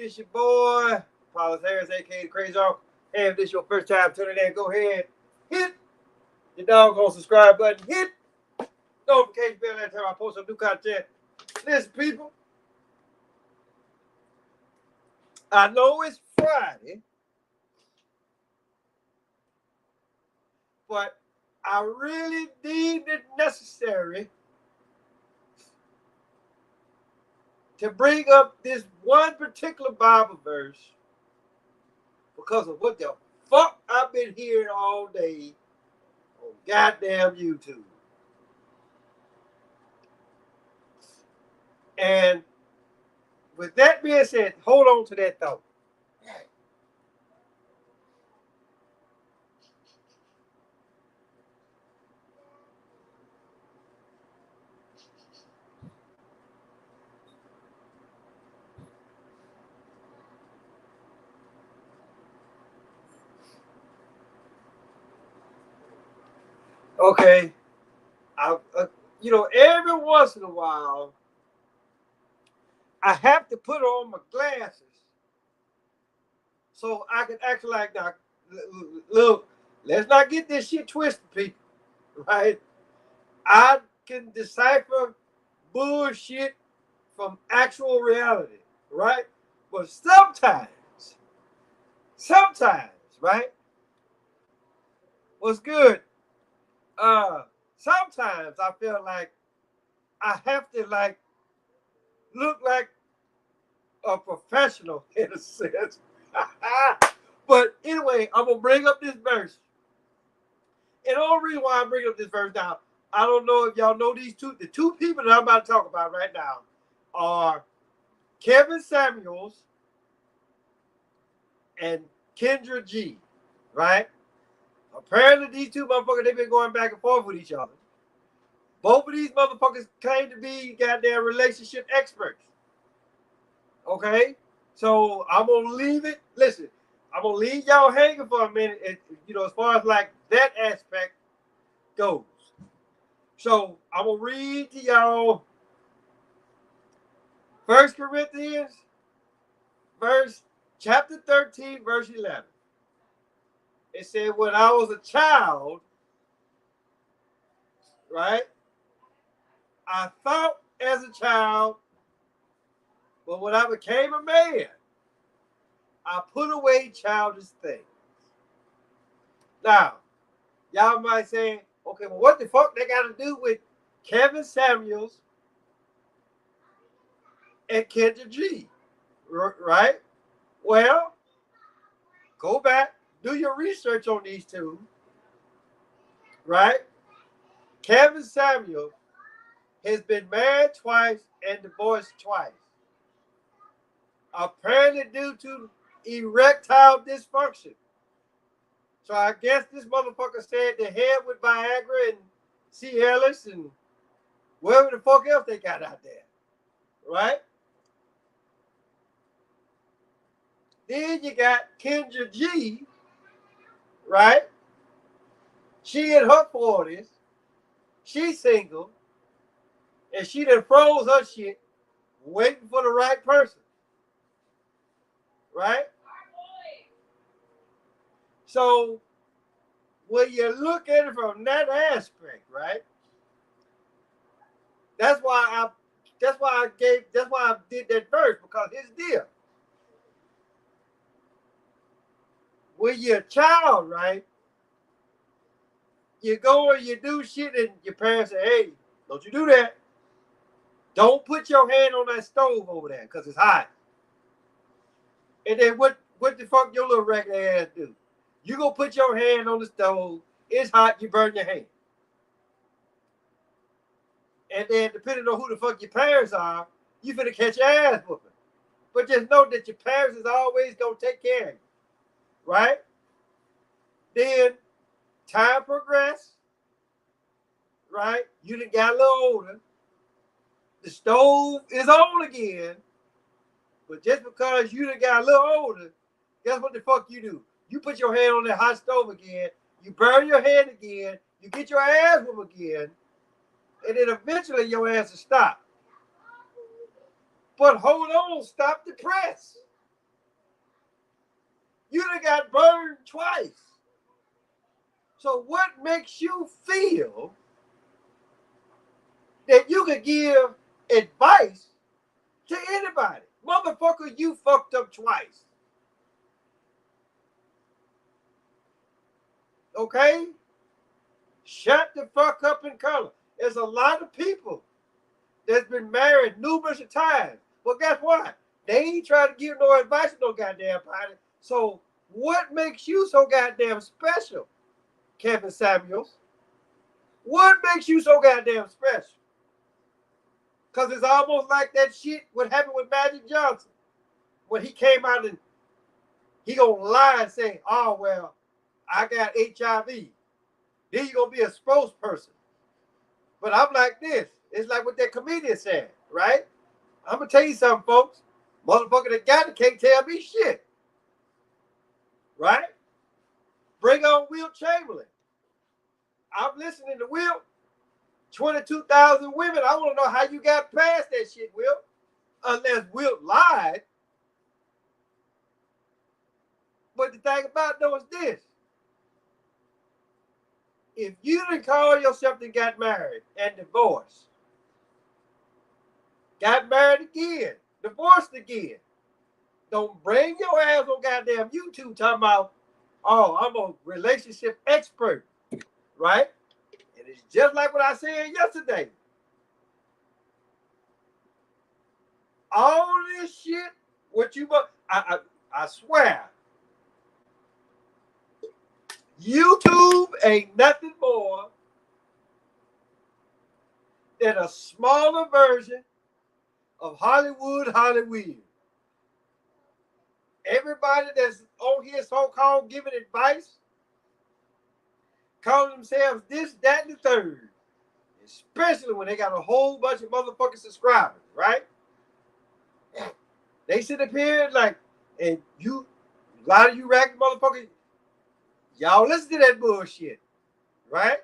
It's your boy, Paulus Harris, aka the Crazy Uncle. Hey, if this is your first time tuning in, go ahead, hit the doggone subscribe button, hit notification bell every time I post some new content. Listen, people, I know it's Friday, but I really deemed it necessary to bring up this one particular Bible verse because of what the fuck I've been hearing all day on goddamn YouTube. And with that being said, hold on to that thought. Okay, every once in a while, I have to put on my glasses so I can act like now. Look, let's not get this shit twisted, people. Right? I can decipher bullshit from actual reality, right? But sometimes, right? What's good? Uh, Sometimes I feel like I have to look like a professional in a sense. But anyway, I'm gonna bring up this verse. And the only reason why I bring up this verse now, I don't know if y'all know the two people that I'm about to talk about right now are Kevin Samuels and Kendra G, right? Apparently these two motherfuckers, they've been going back and forth with each other. Both of these motherfuckers claim to be goddamn relationship experts. Okay? So I'm gonna leave it. Listen, I'm gonna leave y'all hanging for a minute, as far as like that aspect goes. So I'm gonna read to y'all 1 Corinthians chapter 13, verse 11. It said, when I was a child, right? I thought as a child, but when I became a man, I put away childish things. Now, y'all might say, okay, well, what the fuck they got to do with Kevin Samuels and Kendra G? Right? Well, go back, do your research on these two, right? Kevin Samuels has been married twice and divorced twice, apparently due to erectile dysfunction. So I guess this motherfucker said the head with Viagra and Cialis and whatever the fuck else they got out there, right? Then you got Kendra G, right? She in her 40s, she's single, and she done froze her shit waiting for the right person, right? So when you look at it from that aspect, right? That's why I did that verse, because here's the deal. When you're a child, right? You go and you do shit and your parents say, hey, don't you do that. Don't put your hand on that stove over there because it's hot. And then what the fuck your little ragged ass do? You go put your hand on the stove, it's hot, you burn your hand. And then depending on who the fuck your parents are, you finna catch your ass whooping. But just know that your parents is always gonna take care of you. Right? Then time progressed, right? You done got a little older. The stove is on again. But just because you done got a little older, guess what the fuck you do? You put your hand on that hot stove again, you burn your hand again, you get your ass whooped again, and then eventually your ass will stop. But hold on, stop the press. You done got burned twice. So what makes you feel that you could give advice to anybody? Motherfucker, you fucked up twice. Okay? Shut the fuck up in color. There's a lot of people that's been married numerous times. Well, guess what? They ain't trying to give no advice to no goddamn body. So what makes you so goddamn special, Kevin Samuels? What makes you so goddamn special? Because it's almost like that shit what happened with Magic Johnson. When he came out and he gonna lie and say, oh, well, I got HIV. Then you gonna be a spokesperson. But I'm like this. It's like what that comedian said, right? I'm gonna tell you something, folks. Motherfucker that got it can't tell me shit. Right? Bring on Wilt Chamberlain. I'm listening to Wilt. 22,000 women. I want to know how you got past that shit, Wilt. Unless Wilt lied. But the thing about though is this. If you didn't call yourself that got married and divorced, got married again, divorced again, don't bring your ass on goddamn YouTube talking about, oh, I'm a relationship expert, right? And it's just like what I said yesterday. All this shit, what you, I swear, YouTube ain't nothing more than a smaller version of Hollywood. Everybody that's on here so-called giving advice, calling themselves this, that, and the third. Especially when they got a whole bunch of motherfucking subscribers, right? They sit up here like, and you, a lot of you ragged motherfuckers, y'all listen to that bullshit, right?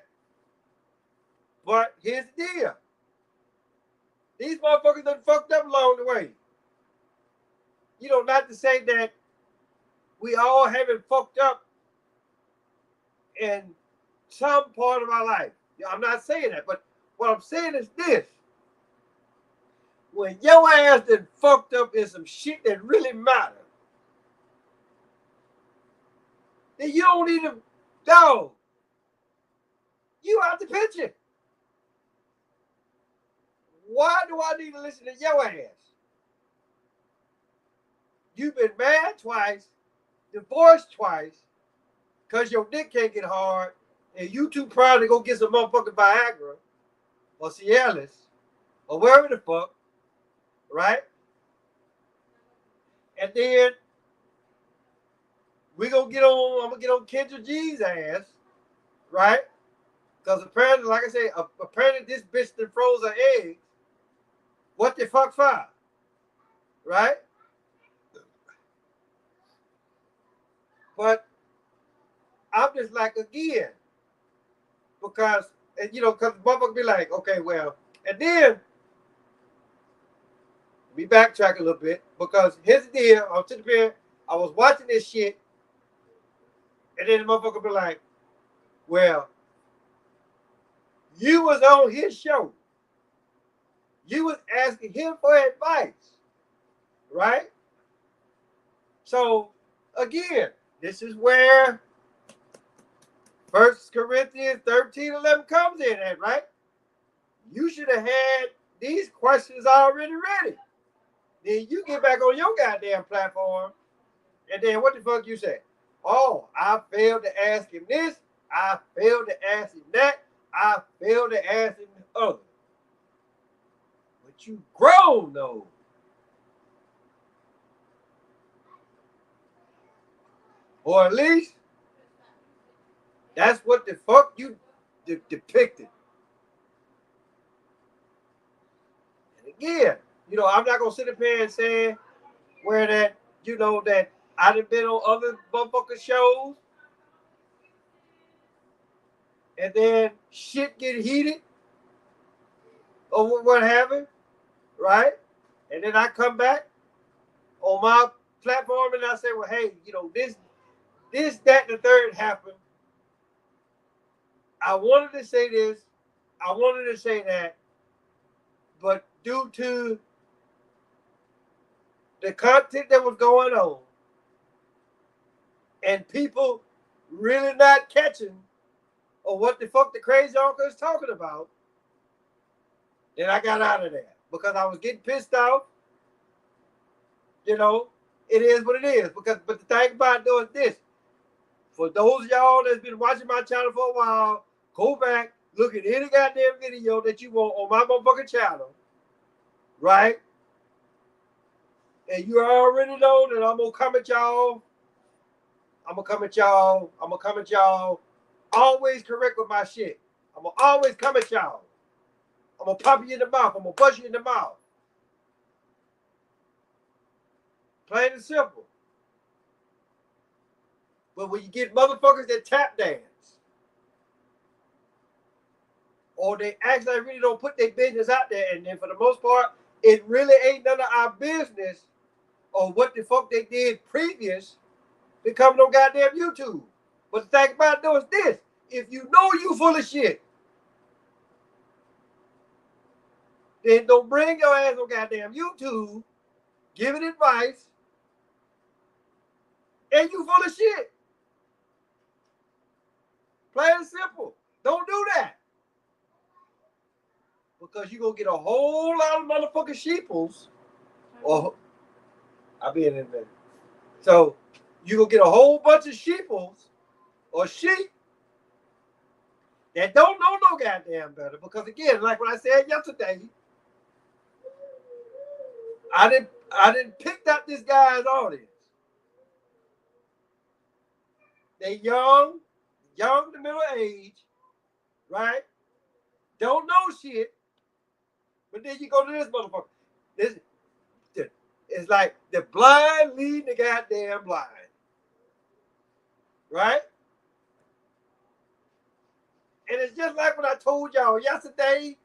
But here's the deal. These motherfuckers done fucked up along the way. You know, not to say that we all haven't fucked up in some part of our life. I'm not saying that, but what I'm saying is this. When your ass done fucked up in some shit that really matters, then you don't need to, dog. You out the picture. Why do I need to listen to your ass? You've been married twice, divorced twice, because your dick can't get hard, and you too proud to go get some motherfucking Viagra or Cialis or wherever the fuck, right? And then I'm gonna get on Kendra G's ass, right? Because apparently, like I said, apparently this bitch that froze her eggs. What the fuck for? Right? But I'm just like, again, because, and you know, because the motherfucker be like, okay, well, and then we backtrack a little bit because here's the deal. I'm sitting here, I was watching this shit, and then the motherfucker be like, well, you was on his show. You was asking him for advice, right? So, again, this is where 1 Corinthians 13:11 comes in at, right? You should have had these questions already ready. Then you get back on your goddamn platform, and then what the fuck you say? Oh, I failed to ask him this. I failed to ask him that. I failed to ask him the other. But you grown, though. Or at least that's what the fuck you depicted. And again, you know, I'm not going to sit up here and say where that, you know, that I done been on other motherfucking shows and then shit get heated or what have you, right? And then I come back on my platform and I say, well, hey, you know, this this, that, and the third happened. I wanted to say this. I wanted to say that. But due to the content that was going on and people really not catching or what the fuck the crazy uncle is talking about, then I got out of there because I was getting pissed off. You know, it is what it is. But the thing about doing this, for those of y'all that's been watching my channel for a while, go back, look at any goddamn video that you want on my motherfucking channel, right? And you already know that I'm gonna come at y'all. I'm gonna come at y'all. I'm gonna come at y'all. Always correct with my shit. I'm gonna always come at y'all. I'm gonna pop you in the mouth. I'm gonna bust you in the mouth. Plain and simple. But when you get motherfuckers that tap dance, or they actually really don't put their business out there, and then for the most part, it really ain't none of our business or what the fuck they did previous to come no goddamn YouTube. But the thing about it though is this: if you know you full of shit, then don't bring your ass on goddamn YouTube giving advice, and you full of shit. Plain and simple. Don't do that. Because you're going to get a whole lot of motherfucking sheeples. Or I'll be in a minute. So you're going to get a whole bunch of sheeples or sheep that don't know no goddamn better. Because again, like what I said yesterday, I didn't pick up this guy's audience. They young to middle age, right? Don't know shit. But then you go to this motherfucker. It's like the blind leading the goddamn blind. Right? And it's just like what I told y'all yesterday.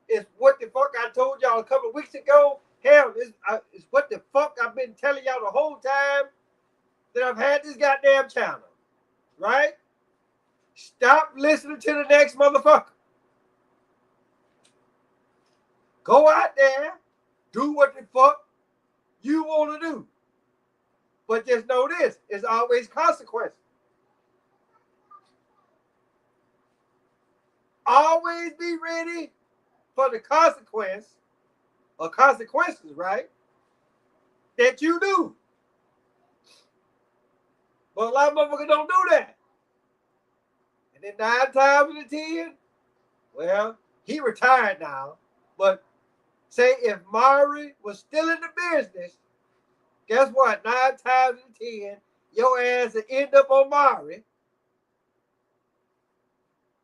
It's what the fuck I told y'all a couple of weeks ago. Hell, it's what the fuck I've been telling y'all the whole time that I've had this goddamn channel. Right? Stop listening to the next motherfucker. Go out there, do what the fuck you want to do. But just know this, there's always consequences. Always be ready for the consequence or consequences, right? That you do. But a lot of motherfuckers don't do that. And then 9 times out of 10, well, he retired now. But say if Maury was still in the business, guess what? 9 times out of 10, your ass will end up on Maury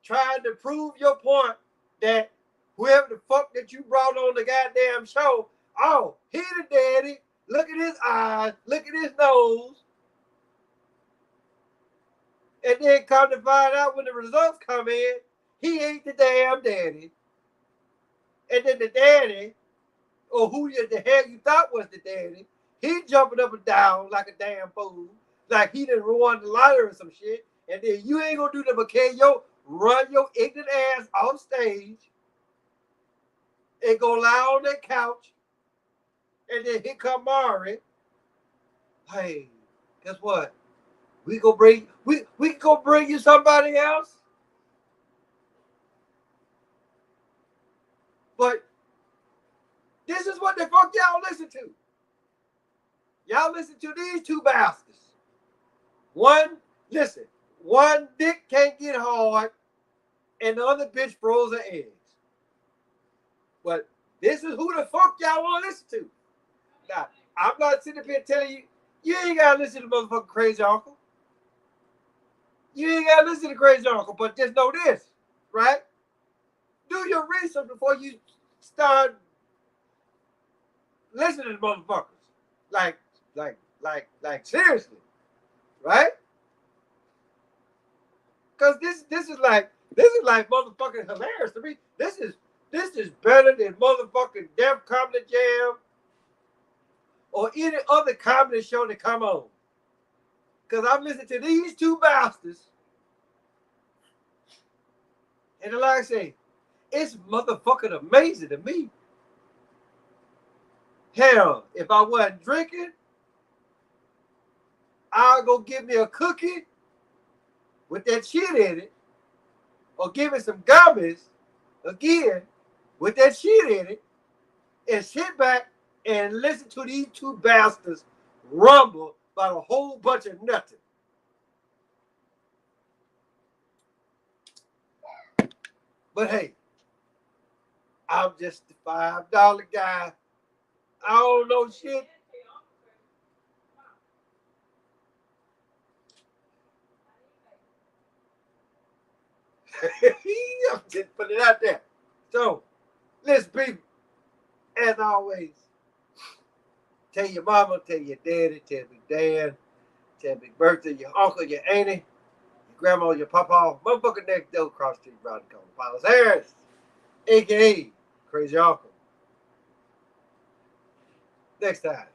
trying to prove your point that whoever the fuck that you brought on the goddamn show, oh, he the daddy. Look at his eyes. Look at his nose. And then come to find out when the results come in, he ain't the damn daddy. And then the daddy, or who the hell you thought was the daddy, he jumping up and down like a damn fool, like he done won the lottery or some shit. And then you ain't gonna do the McKay, run your ignorant ass off stage and go lie on that couch. And then here come Maury. Hey, guess what? We go bring you somebody else. But this is what the fuck y'all listen to. Y'all listen to these two bastards. One dick can't get hard, and the other bitch froze her eggs. But this is who the fuck y'all want to listen to. Now, I'm not sitting up here telling you, you ain't got to listen to motherfucking Crazy Uncle. You ain't got to listen to Crazy Uncle, but just know this, right? Do your research before you start listening to motherfuckers. Like seriously, right? Because this is like motherfucking hilarious to me. This is better than motherfucking Def Comedy Jam or any other comedy show that come on. Because I'm listening to these two bastards. And like I say, it's motherfucking amazing to me. Hell, if I wasn't drinking, I'll go get me a cookie with that shit in it, or give me some gummies again with that shit in it, and sit back and listen to these two bastards rumble about a whole bunch of nothing. But hey, I'm just the $5 guy. I don't know shit. I'm just putting it out there. So, listen, people, as always, tell your mama, tell your daddy, tell Big Dan, tell Big Bertha, your uncle, your auntie, your grandma, your papa, motherfucker next door across the street, around the corner, Paulus Harris, a.k.a. Crazy Uncle. Next time.